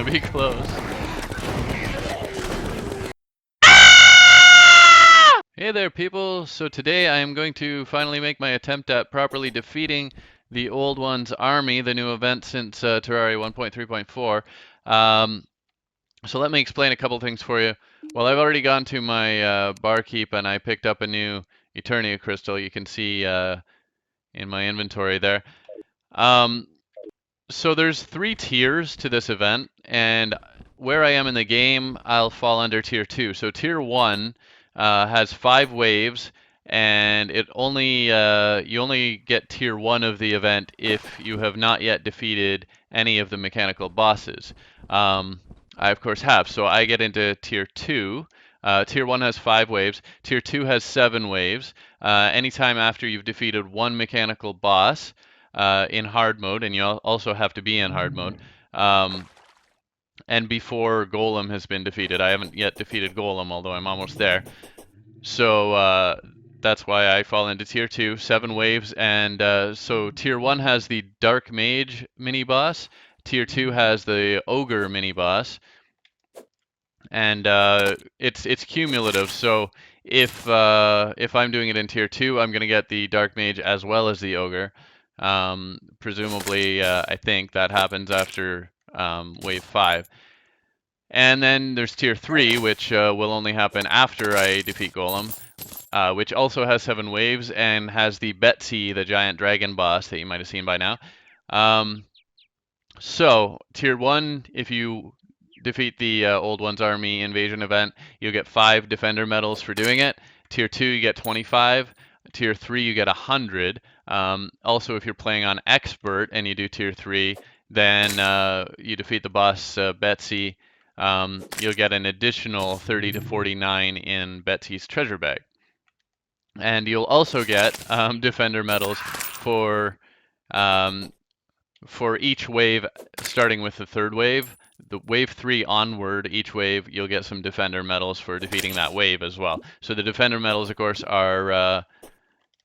gonna be close. Hey there, people! So today I am going to finally make my attempt at properly defeating the Old One's army, the new event since Terraria 1.3.4. So let me explain a couple things for you. Well, I've already gone to my Barkeep and I picked up a new Eternia Crystal. You can see in my inventory there. So there's 3 tiers to this event, and where I am in the game, I'll fall under tier 2. So tier 1 has 5 waves, and it only you only get tier 1 of the event if you have not yet defeated any of the mechanical bosses. I of course have, so I get into tier 2. Tier 1 has 5 waves. Tier 2 has 7 waves. Anytime after you've defeated one mechanical boss, in hard mode, and you also have to be in hard mode. And before Golem has been defeated. I haven't yet defeated Golem, although I'm almost there. So that's why I fall into tier 2, 7 waves, and so tier 1 has the Dark Mage mini boss. Tier 2 has the Ogre mini boss, and it's cumulative. So if I'm doing it in tier 2, I'm gonna get the Dark Mage as well as the Ogre. Presumably, I think that happens after wave 5. And then there's tier 3, which will only happen after I defeat Golem, which also has 7 waves and has the Betsy, the giant dragon boss that you might have seen by now. So tier 1, if you defeat the Old One's Army invasion event, you'll get 5 defender medals for doing it. Tier 2, you get 25. Tier 3, you get 100. Also, if you're playing on Expert and you do Tier 3, then you defeat the boss Betsy, you'll get an additional 30 to 49 in Betsy's treasure bag. And you'll also get defender medals for each wave, starting with the 3rd wave. The wave 3 onward, each wave, you'll get some defender medals for defeating that wave as well. So the defender medals, of course, are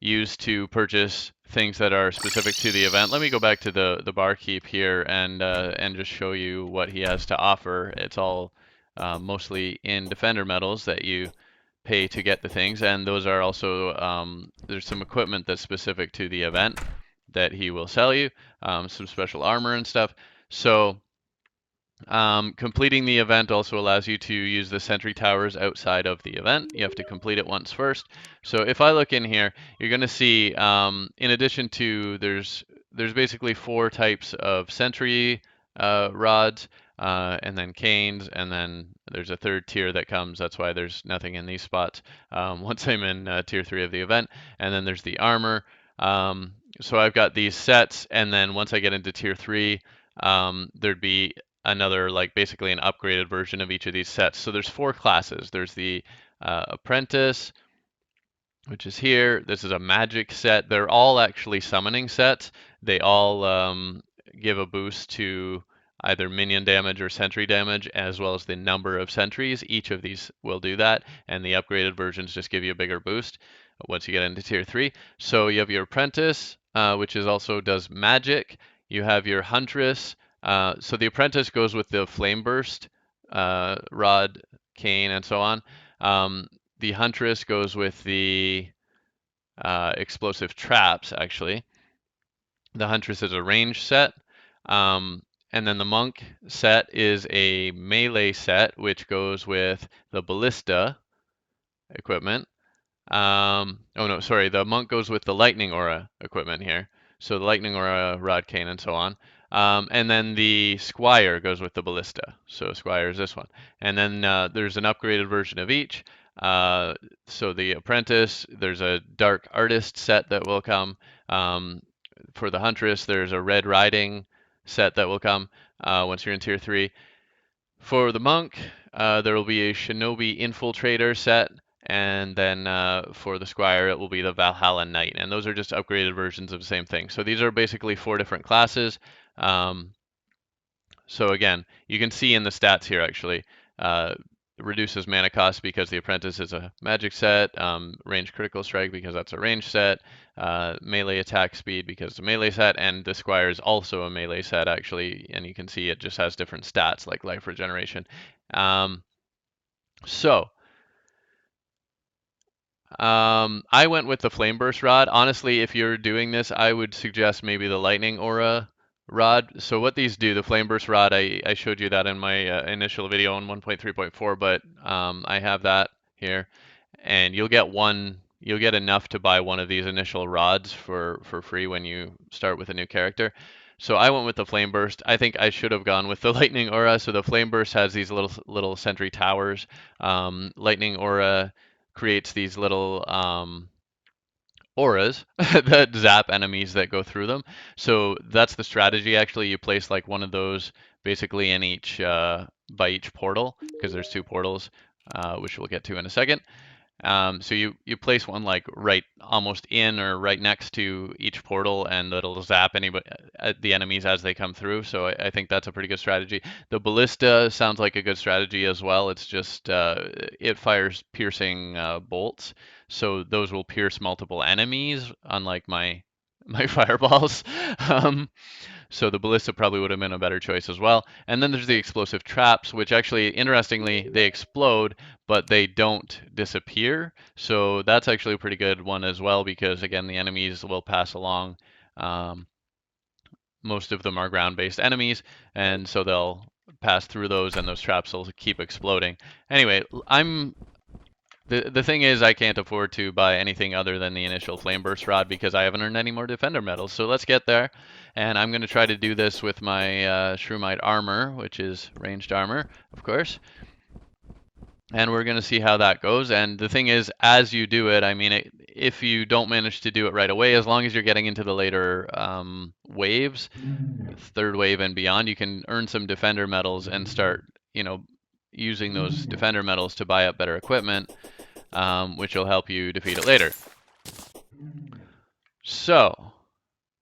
used to purchase things that are specific to the event. Let me go back to the Barkeep here and just show you what he has to offer. It's all mostly in defender medals that you pay to get the things, and those are also there's some equipment that's specific to the event that he will sell you, some special armor and stuff. So completing the event also allows you to use the sentry towers outside of the event. You have to complete it once first. So if I look in here, you're going to see, in addition to, there's basically 4 types of sentry rods, and then canes, and then there's a 3rd tier that comes. That's why there's nothing in these spots once I'm in tier 3 of the event. And then there's the armor. So I've got these sets, and then once I get into tier 3, there'd be another, like basically an upgraded version of each of these sets. So there's 4 classes. There's the apprentice, which is here. This is a magic set. They're all actually summoning sets. They all give a boost to either minion damage or sentry damage, as well as the number of sentries. Each of these will do that, and the upgraded versions just give you a bigger boost once you get into tier 3. So you have your apprentice, which is also does magic. You have your huntress. So the apprentice goes with the flame burst, rod, cane, and so on. The huntress goes with the explosive traps, actually. The huntress is a range set. And then the monk set is a melee set, which goes with the ballista equipment. Oh no, sorry, the monk goes with the lightning aura equipment here. So the lightning aura, rod, cane, and so on. And then the squire goes with the ballista. So squire is this one. And then there's an upgraded version of each. So the apprentice, there's a dark artist set that will come. For the huntress, there's a red riding set that will come once you're in tier 3. For the monk, there will be a shinobi infiltrator set. And then for the squire, it will be the Valhalla Knight. And those are just upgraded versions of the same thing. So these are basically 4 different classes. So again, you can see in the stats here, actually, reduces mana cost because the Apprentice is a magic set, range critical strike because that's a range set, melee attack speed because it's a melee set, and the Squire is also a melee set actually, and you can see it just has different stats like life regeneration. I went with the Flame Burst Rod. Honestly, if you're doing this, I would suggest maybe the Lightning Aura Rod. So what these do, the Flame Burst Rod, I showed you that in my initial video on 1.3.4, but I have that here, and you'll get enough to buy one of these initial rods for free when you start with a new character. So I went with the Flame Burst. I think I should have gone with the Lightning Aura. So the Flame Burst has these little sentry towers. Lightning Aura creates these little auras that zap enemies that go through them. So that's the strategy. Actually, you place like one of those basically in each by each portal, because there's 2 portals, which we'll get to in a second. So you place one like right almost in or right next to each portal, and it'll zap the enemies as they come through. So I think that's a pretty good strategy. The ballista sounds like a good strategy as well. It's just it fires piercing bolts, so those will pierce multiple enemies, unlike my fireballs. So the ballista probably would have been a better choice as well. And then there's the explosive traps, which actually, interestingly, they explode, but they don't disappear. So that's actually a pretty good one as well, because again, the enemies will pass along. Most of them are ground-based enemies, and so they'll pass through those, and those traps will keep exploding. Anyway, the thing is, I can't afford to buy anything other than the initial Flame Burst Rod because I haven't earned any more Defender medals. So let's get there, and I'm going to try to do this with my Shroomite armor, which is ranged armor, of course. And we're going to see how that goes. And the thing is, as you do it, I mean, if you don't manage to do it right away, as long as you're getting into the later waves, 3rd wave and beyond, you can earn some Defender medals and start, using those Defender medals to buy up better equipment, which will help you defeat it later. So,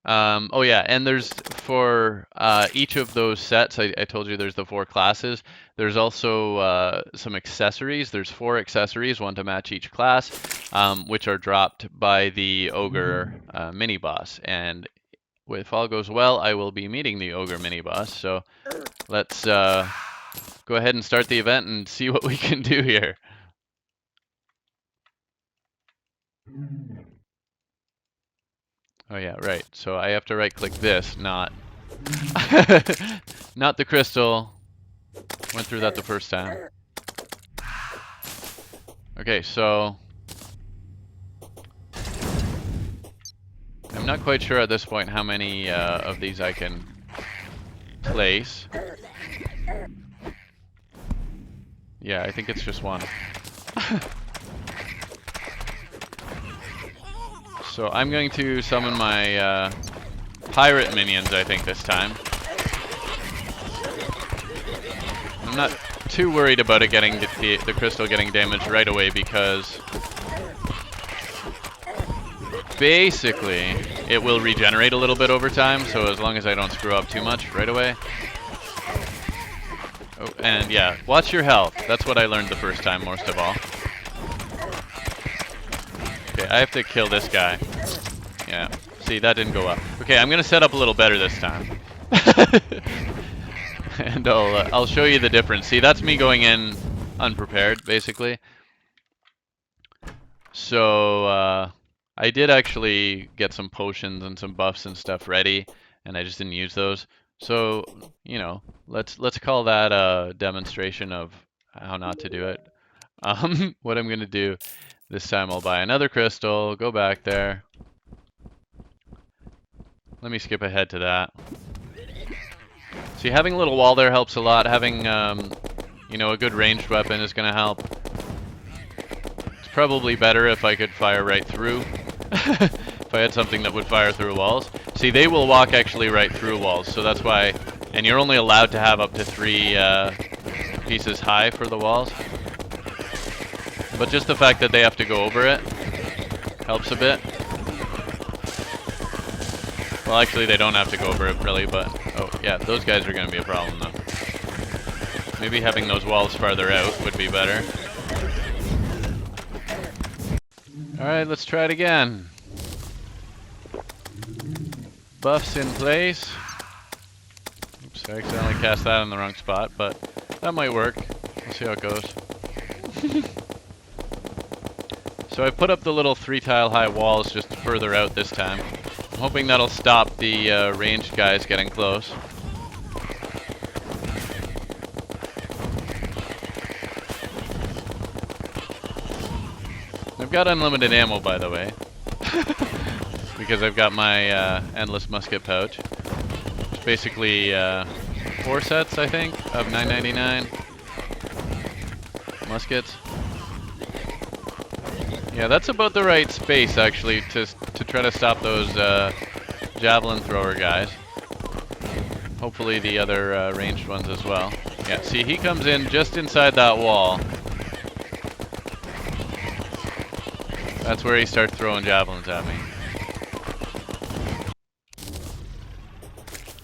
oh yeah, and there's for each of those sets, I told you there's the 4 classes. There's also some accessories. There's 4 accessories, one to match each class, which are dropped by the Ogre mini boss. And if all goes well, I will be meeting the Ogre mini boss. So let's go ahead and start the event and see what we can do here. Oh yeah, right. So I have to right-click this, not not the crystal. Went through that the first time. Okay, so I'm not quite sure at this point how many of these I can place. Yeah, I think it's just one. So I'm going to summon my pirate minions, I think, this time. I'm not too worried about it getting the crystal getting damaged right away, because basically it will regenerate a little bit over time, so as long as I don't screw up too much right away. Oh, and yeah, watch your health. That's what I learned the first time most of all. Okay, I have to kill this guy. Yeah, see, that didn't go up. Okay, I'm gonna set up a little better this time. And I'll show you the difference. See, that's me going in unprepared, basically. So I did actually get some potions and some buffs and stuff ready, and I just didn't use those. So, let's call that a demonstration of how not to do it. What I'm gonna do this time, I'll buy another crystal, go back there. Let me skip ahead to that. See, having a little wall there helps a lot. Having, a good ranged weapon is going to help. It's probably better if I could fire right through. If I had something that would fire through walls. See, they will walk actually right through walls, so that's why... And you're only allowed to have up to 3 pieces high for the walls. But just the fact that they have to go over it helps a bit. Well, actually, they don't have to go over it, really, but... Oh, yeah, those guys are going to be a problem, though. Maybe having those walls farther out would be better. Alright, let's try it again. Buffs in place. Oops, I accidentally cast that in the wrong spot, but that might work. We'll see how it goes. So I put up the little 3-tile high walls just further out this time. I'm hoping that'll stop the ranged guys getting close. I've got unlimited ammo, by the way. Because I've got my endless musket pouch. It's basically 4 sets, I think, of 9.99 muskets. Yeah, that's about the right space, actually, to try to stop those javelin thrower guys. Hopefully the other ranged ones as well. Yeah, see, he comes in just inside that wall. That's where he starts throwing javelins at me.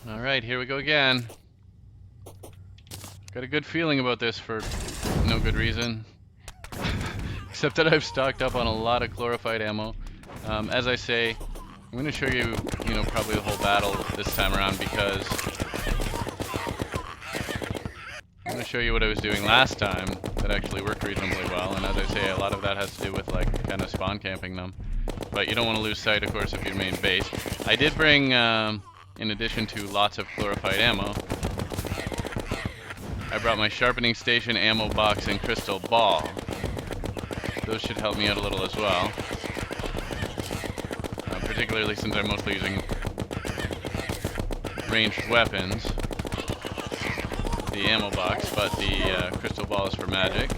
Alright, here we go again. Got a good feeling about this for no good reason. Except that I've stocked up on a lot of glorified ammo. As I say, I'm going to show you, probably the whole battle this time around because I'm going to show you what I was doing last time that actually worked reasonably well. And as I say, a lot of that has to do with kind of spawn camping them. But you don't want to lose sight, of course, of your main base. I did bring, in addition to lots of glorified ammo, I brought my sharpening station, ammo box, and crystal ball. Those should help me out a little as well. Particularly since I'm mostly using ranged weapons. The ammo box, but the crystal ball is for magic.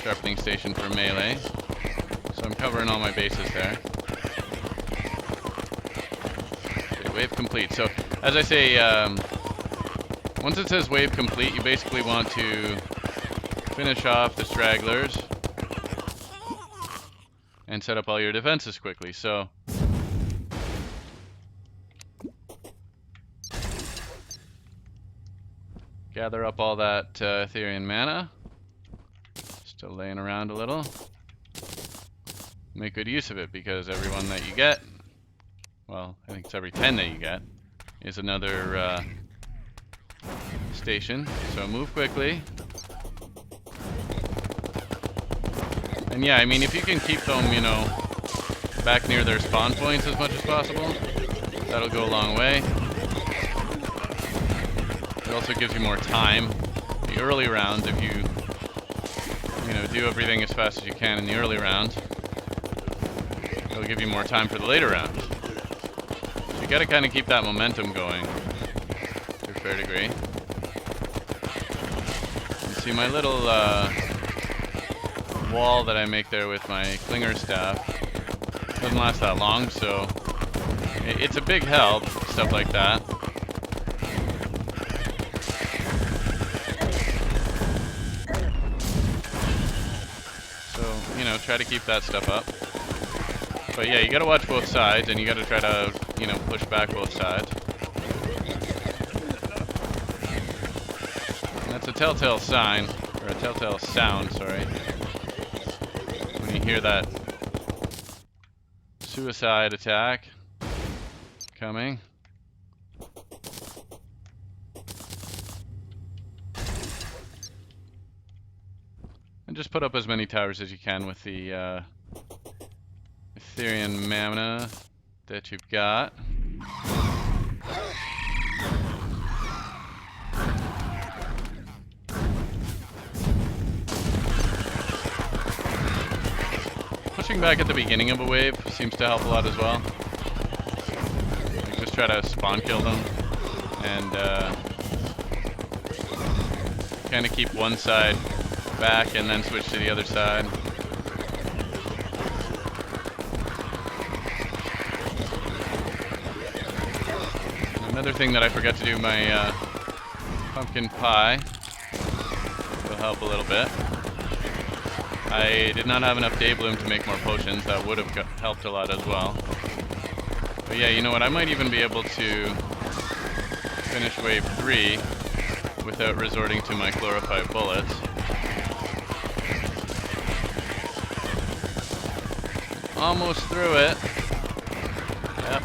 Sharpening station for melee. So I'm covering all my bases there. Okay, wave complete. So, as I say, once it says wave complete, you basically want to finish off the stragglers and set up all your defenses quickly. So gather up all that Eternian mana. Still laying around a little. Make good use of it because every one that you get, well, I think it's every 10 that you get, is another station. So move quickly. And yeah, I mean, if you can keep them, back near their spawn points as much as possible, that'll go a long way. It also gives you more time. The early rounds, if you, do everything as fast as you can in the early rounds, it'll give you more time for the later rounds. So you gotta kind of keep that momentum going to a fair degree. You see my little wall that I make there with my clinger staff doesn't last that long, so it's a big help, stuff like that. So, try to keep that stuff up. But yeah, you gotta watch both sides, and you gotta try to, push back both sides. And that's a telltale sign, or a telltale sound, sorry. When you hear that suicide attack coming. And just put up as many towers as you can with the Ethereum mana that you've got. Pushing back at the beginning of a wave seems to help a lot as well. Like just try to spawn kill them and kind of keep one side back and then switch to the other side. Another thing that I forgot to do, my pumpkin pie will help a little bit. I did not have enough day bloom to make more potions. That would have helped a lot as well. But yeah, you know what? I might even be able to finish wave 3 without resorting to my chlorophyte bullets. Almost through it. Yep.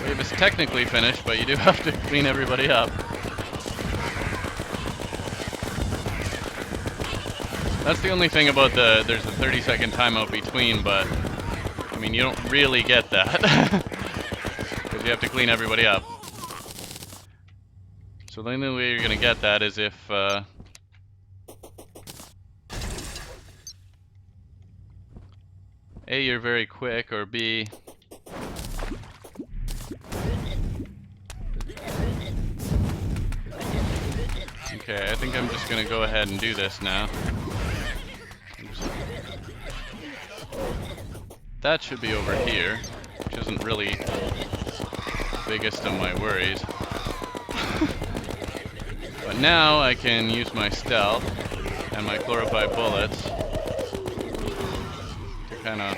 Wave is technically finished, but you do have to clean everybody up. That's the only thing about there's a 30-second timeout between, but I mean, you don't really get that. Because you have to clean everybody up. So the only way you're going to get that is if A, you're very quick, or B, okay, I think I'm just going to go ahead and do this now. That should be over here, which isn't really the biggest of my worries. But now I can use my stealth and my chlorophyte bullets to kind of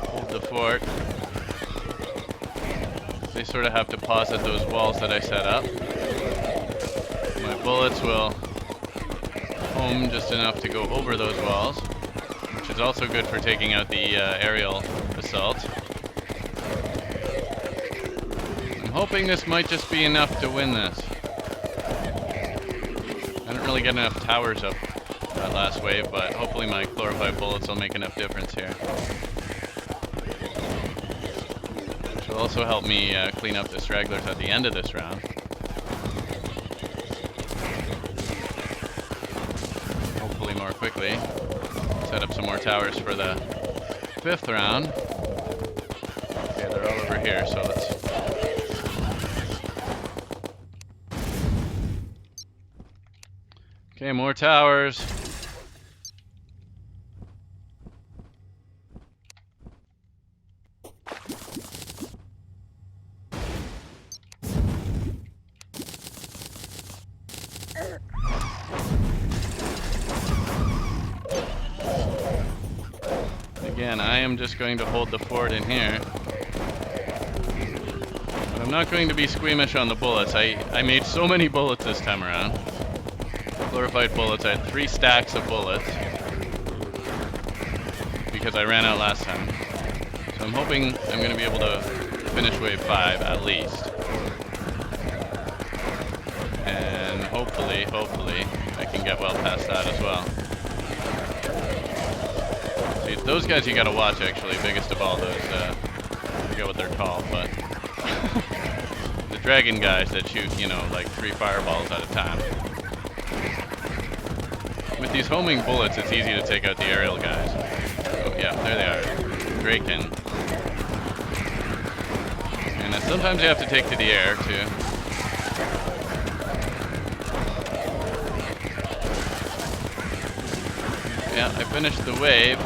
hold the fort. They sort of have to pause at those walls that I set up. My bullets will home just enough to go over those walls, which is also good for taking out the aerial assault. I'm hoping this might just be enough to win this. I didn't really get enough towers up that last wave, but hopefully my chlorophyte bullets will make enough difference here. Which will also help me clean up the stragglers at the end of this round. Hopefully more quickly. Set up some more towers for the 5th round. Okay, they're all over here, so let's... Okay, more towers. Again, I am just going to hold the fort in here. But I'm not going to be squeamish on the bullets. I made so many bullets this time around. Chlorophyte bullets. I had 3 stacks of bullets because I ran out last time. So I'm hoping I'm going to be able to finish wave 5 at least. And hopefully, I can get well past that as well. See, those guys you gotta watch actually, biggest of all those, I forget what they're called, but the dragon guys that shoot, you know, like 3 fireballs at a time. With these homing bullets, it's easy to take out the aerial guys. Oh yeah, there they are. Draken. And then sometimes you have to take to the air too. Yeah, I finished the wave.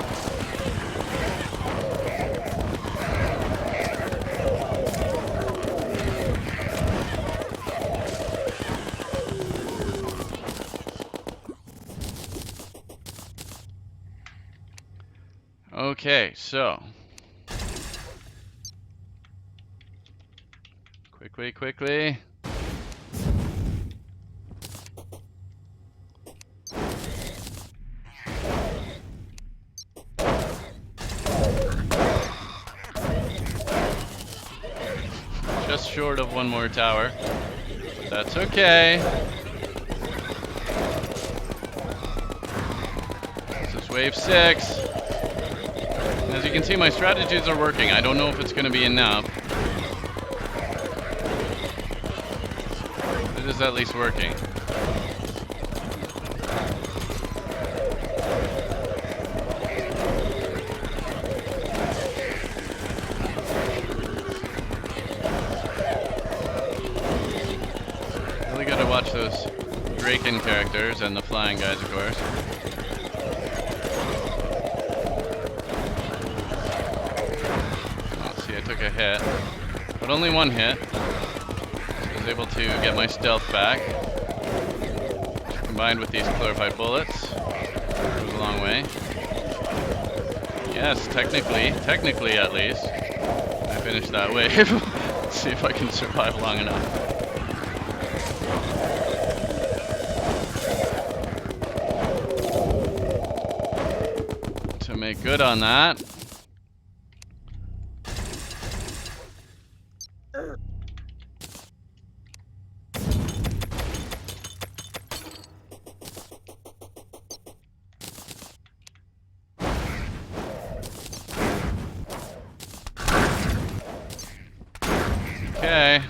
Okay, so quickly. Just short of one more tower, but that's okay. This is wave 6. As you can see, my strategies are working. I don't know if it's going to be enough. It is at least working. Really got to watch those Draken characters and the flying guys, of course. Took a hit, but only one hit. So I was able to get my stealth back, which combined with these chlorophyte bullets goes a long way. Yes, technically at least, I finished that wave. Let's see if I can survive long enough. make good on that. Okay.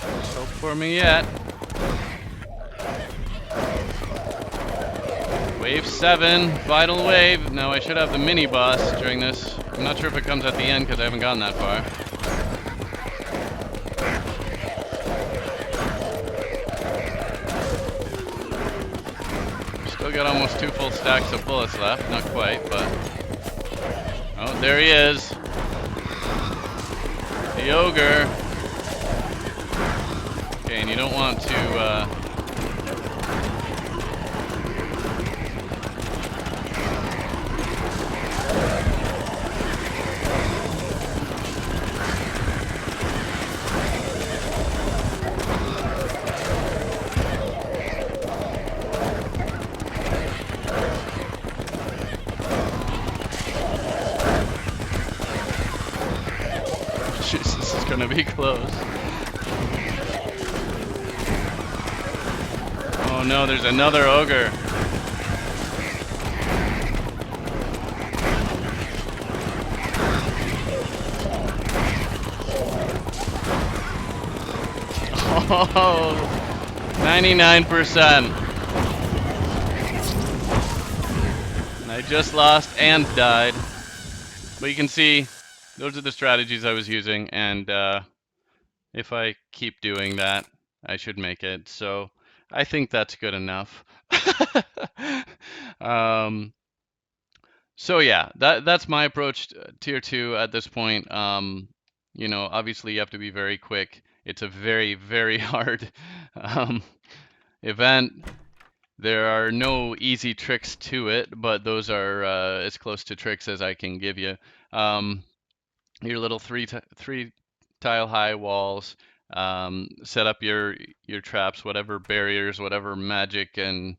Just hope for me yet. Wave 7, final wave. Now I should have the mini boss during this. I'm not sure if it comes at the end because I haven't gotten that far. Still got almost 2 full stacks of bullets left. Not quite, but... Oh, there he is. The Ogre. Okay, and you don't want to... Jesus, this is gonna be close. Oh no, there's another Ogre. Oh, 99%. And I just lost and died. But you can see, those are the strategies I was using, and if I keep doing that, I should make it. So I think that's good enough. So yeah, that's my approach to tier 2 at this point. You know, obviously you have to be very quick. It's a very, very hard event. There are no easy tricks to it, but those are as close to tricks as I can give you. Your little three tile high walls, set up your traps, whatever barriers, whatever magic and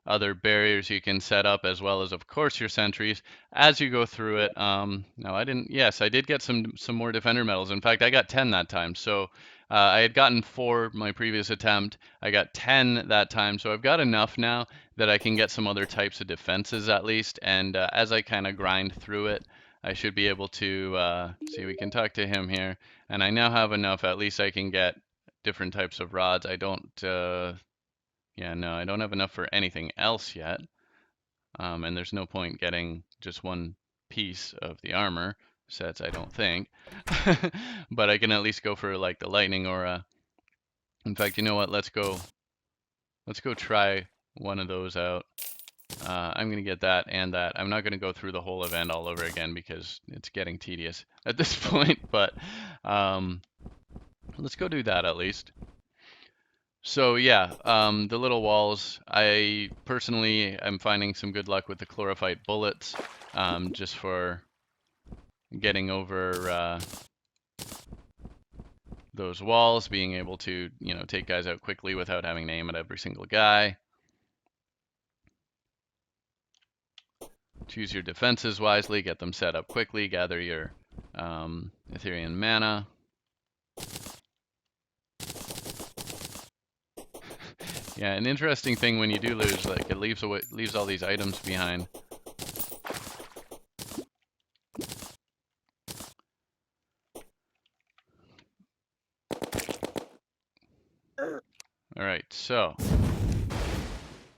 other barriers you can set up, as well as of course your sentries as you go through it. No, I didn't. Yes, I did get some more defender medals. In fact, I got 10 that time. So I had gotten 4 my previous attempt. I got 10 that time, so I've got enough now that I can get some other types of defenses at least. And as I kind of grind through it, I should be able to see, we can talk to him here, and I now have enough. At least I can get different types of rods. I don't yeah, no, I don't have enough for anything else yet. And there's no point getting just one piece of the armor sets, I don't think. But I can at least go for like the lightning aura. In fact, you know what? Let's go try one of those out. I'm gonna get that and that. I'm not gonna go through the whole event all over again because it's getting tedious at this point, but let's go do that at least. So yeah, the little walls, I personally am finding some good luck with the chlorophyte bullets, just for getting over those walls, being able to, you know, take guys out quickly without having to aim at every single guy. Choose your defenses wisely, get them set up quickly, gather your Etherean mana. Yeah, an interesting thing when you do lose, like, it leaves all these items behind. All right, so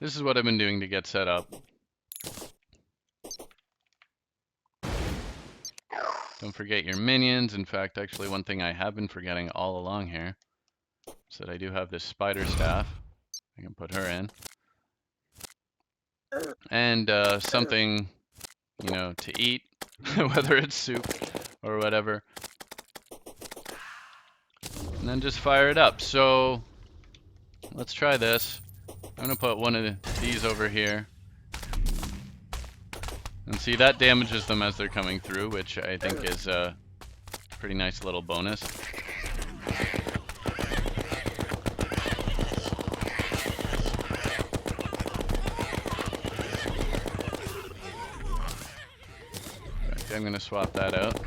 this is what I've been doing to get set up. Don't forget your minions. In fact, actually, one thing I have been forgetting all along here is that I do have this spider staff. I can put her in. And something, you know, to eat, whether it's soup or whatever. And then just fire it up. So let's try this. I'm gonna put one of these over here. And see, that damages them as they're coming through, which I think is a pretty nice little bonus. fact, I'm going to swap that out.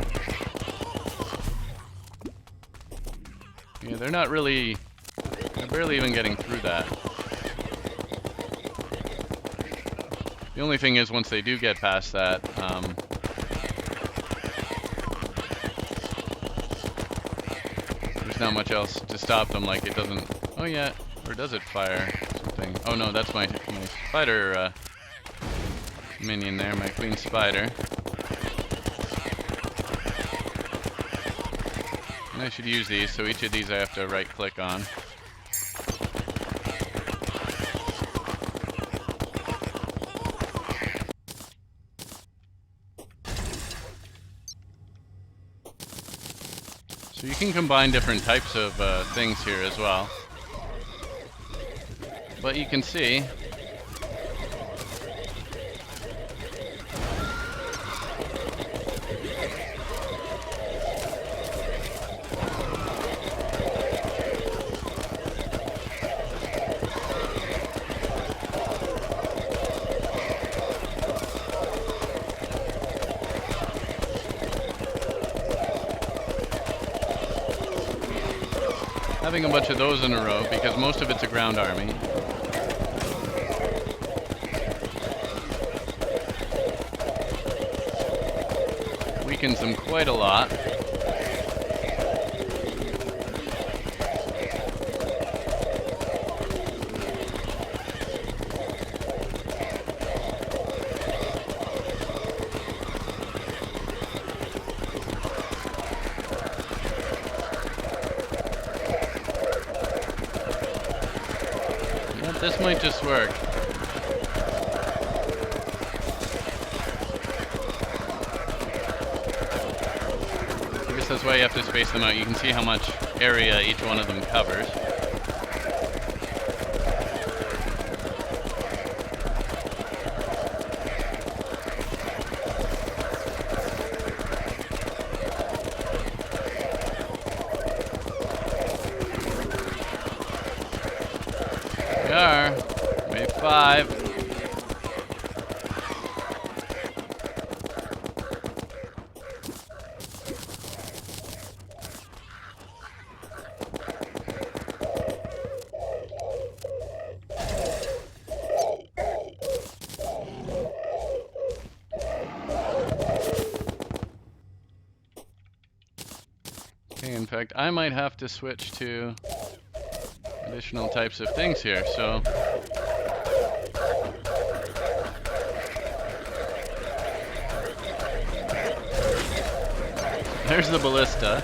Yeah, they're not really... They're barely even getting through that. The only thing is, once they do get past that, there's not much else to stop them. Like, it doesn't... Oh, yeah. Or does it fire something? Oh, no, that's my spider minion there, my queen spider. And I should use these, so each of these I have to right-click on. So you can combine different types of things here as well. But you can see... having a bunch of those in a row, because most of it's a ground army. Weakens them quite a lot. This might just work. I guess that's why you have to space them out. You can see how much area each one of them covers. Wave 5. Okay, in fact, I might have to switch to additional types of things here, so there's the ballista.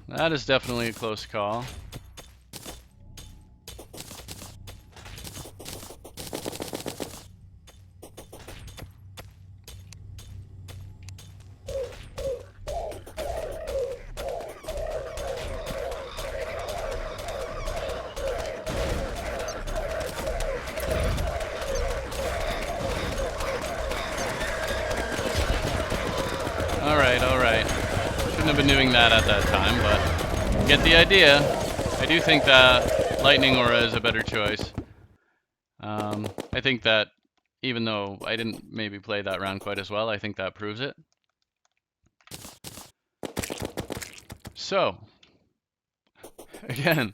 That is definitely a close call. All right. Shouldn't have been doing that at that time, but get the idea. I do think that Lightning Aura is a better choice. I think that even though I didn't maybe play that round quite as well, I think that proves it. So, again,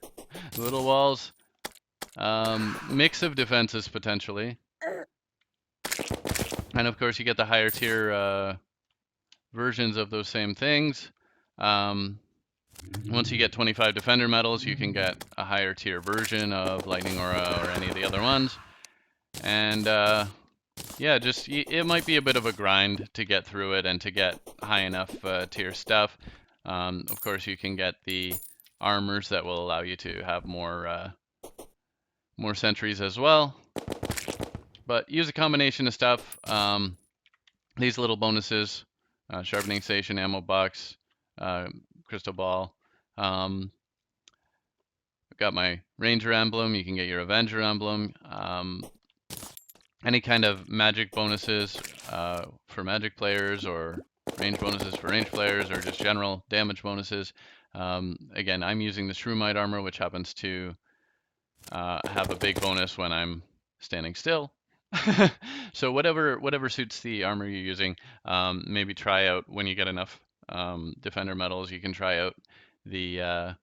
little walls, mix of defenses potentially. And of course you get the higher tier versions of those same things. Once you get 25 defender medals, you can get a higher tier version of Lightning Aura or any of the other ones. And yeah, just it might be a bit of a grind to get through it and to get high enough tier stuff. Of course, you can get the armors that will allow you to have more sentries as well. But use a combination of stuff. These little bonuses, sharpening station, ammo box, crystal ball. I've got my ranger emblem. You can get your avenger emblem. Any kind of magic bonuses for magic players, or range bonuses for range players, or just general damage bonuses. Again, I'm using the Shroomite armor, which happens to have a big bonus when I'm standing still. So whatever suits the armor you're using, maybe try out when you get enough defender medals. You can try out the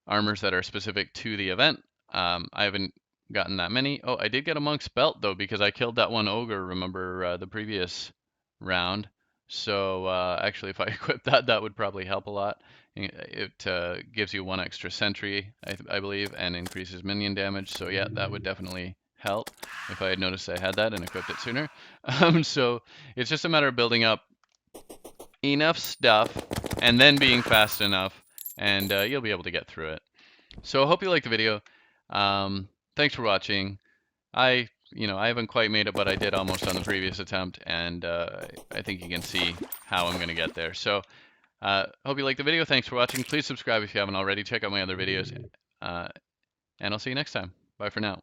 armors that are specific to the event. I haven't gotten that many. Oh, I did get a monk's belt though, because I killed that one ogre, remember, the previous round. So actually, if I equip that, that would probably help a lot. It gives you 1 extra sentry, I believe, and increases minion damage. So yeah, that would definitely help if I had noticed I had that and equipped it sooner. So it's just a matter of building up enough stuff and then being fast enough, and you'll be able to get through it. So I hope you liked the video. Thanks for watching. I haven't quite made it, but I did almost on the previous attempt, and I think you can see how I'm going to get there. So hope you liked the video. Thanks for watching. Please subscribe if you haven't already. Check out my other videos, and I'll see you next time. Bye for now.